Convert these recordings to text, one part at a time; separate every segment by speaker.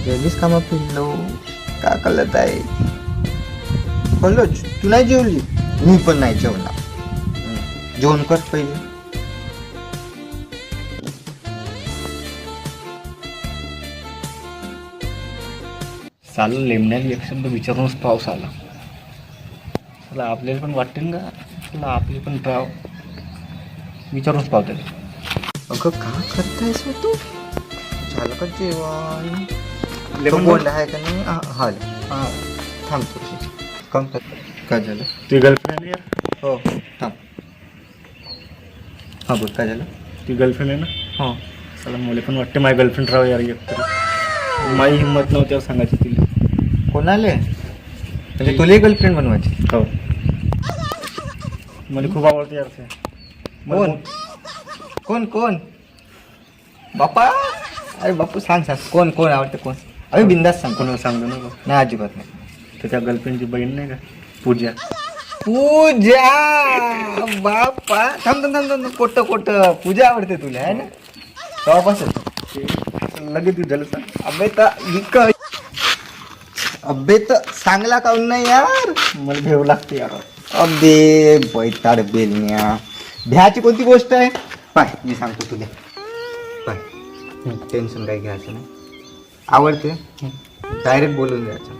Speaker 1: जेवलीस का मग पिल्लो? का कळत आहे? बोललो तू नाही जेवली, मी पण नाही जेवणार. जेवण कर पहिले.
Speaker 2: चालू लेमण्यात एक शब्द विचारूनच पाऊस आला. चला आपल्याला पण वाटेल का, चला आपली पण पाव विचारूनच पावते.
Speaker 1: अगं का करतायस हो तू? झालं का जेवण?
Speaker 2: लेमन
Speaker 1: बोल आहे का नाही? हा थांबतो. कम काय झालं?
Speaker 2: ती गर्लफ्रेंड आहे यार.
Speaker 1: हो थांब. हा बोल काय झालं?
Speaker 2: ती गर्लफ्रेंड आहे ना.
Speaker 1: हो
Speaker 2: चला मला पण वाटते माझी गर्लफ्रेंड राहावं यार एकतरी. माझी हिंमत नव्हती असं सांगायची तिला.
Speaker 1: कोणाले? म्हणजे तुला गर्लफ्रेंड बनवायची?
Speaker 2: हो मला खूप आवडते यार ते.
Speaker 1: कोण कोण कोण? बापा अरे बापू सांग कोण कोण आवडते कोण? अरे बिंदास सांग.
Speaker 2: कोणाला सांगतो ना गं.
Speaker 1: नाही अजिबात नाही.
Speaker 2: त्याच्या गर्लफ्रेंडची बहीण नाही का, पूजा.
Speaker 1: पूजा बापा थांब थांब थांब थांब. कोट पूजा आवडते तुला आहे ना? तेव्हापासून
Speaker 2: लगेच तू झालं सांग.
Speaker 1: अबे तर चांगला काऊन नाही यार?
Speaker 2: मला भेव लागते यार.
Speaker 1: अबे बैताड बेलण्या. भ्याची कोणती गोष्ट आहे? पाय मी सांगतो तुला. पाय टेन्शन काही घ्यायचं नाही. आवडते डायरेक्ट बोलून द्यायचं.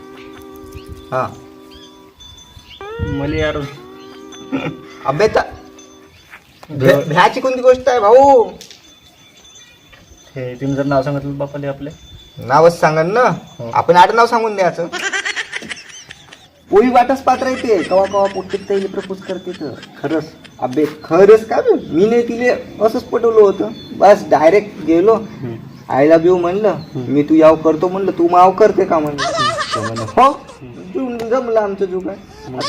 Speaker 1: हा
Speaker 2: मला यार
Speaker 1: अबे तर भ्याची कोणती गोष्ट आहे भाऊ?
Speaker 2: हे तुम्ही जर नाव सांगितलं बापाले आपले
Speaker 1: नावच सांगन ना. आपण आडनाव सांगून द्यायचं. पोळी वाटच पात्र येते कवा कवा पोट्टीत त्याला प्रपोज करते तर.
Speaker 2: खरंच.
Speaker 1: अबे खरंच का बे? मी नाही तिले असंच पटवलं होतं. बस डायरेक्ट गेलो. आय लव्ह यू म्हणलं मी. तू याव करतो म्हणलं, तू माव करते का म्हणलं. हो जमलं आमचं जू काय.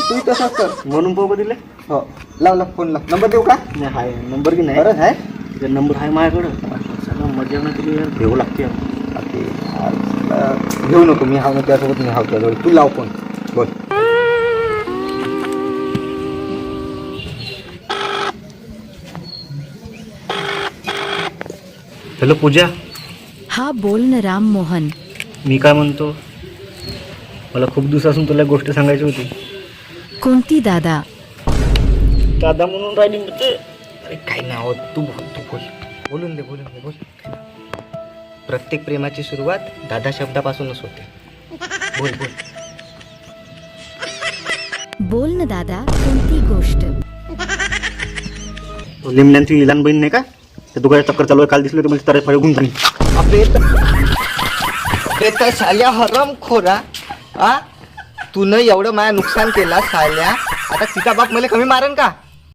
Speaker 1: तू तसाच कर
Speaker 2: म्हणून पोग दिले.
Speaker 1: हो लाव फोन लाव. नंबर देऊ का?
Speaker 2: नाही हाय नंबर की नाही.
Speaker 1: खरंच आहे?
Speaker 2: नंबर आहे माझ्याकडं. सगळं मजा ना तुला यार भेव लागते यार.
Speaker 1: घेऊ नको. मी हाव ना त्यासोबत. मी हाव त्याजवळ. तू लाव फोन. बोल.
Speaker 2: हॅलो पूजा.
Speaker 3: हा बोल ना राम मोहन.
Speaker 2: मी काय म्हणतो, मला खूप दिवसापासून तुला एक गोष्ट सांगायची होती.
Speaker 3: कोणती दादा?
Speaker 2: दादा म्हणून राहिली म्हणजे.
Speaker 1: अरे काय नाव तू बोल. तू बोल. बोलून दे बोल. प्रत्येक प्रेमाची सुरुवात दादा शब्दापासूनच होते. बोल.
Speaker 3: बोल ना दादा, कोणती गोष्ट?
Speaker 2: लिमल्यांची लहान बहीण नाही का, त्या दुकानात चक्कर चालू आहे. काल दिसले तुम्हाला तारे फळे घेऊन जाईल.
Speaker 1: अबे तर साल्या हराम खोरा. तू न एवढं माझं नुकसान केला साल्या. आता तिचा बाप मला कमी मारन का?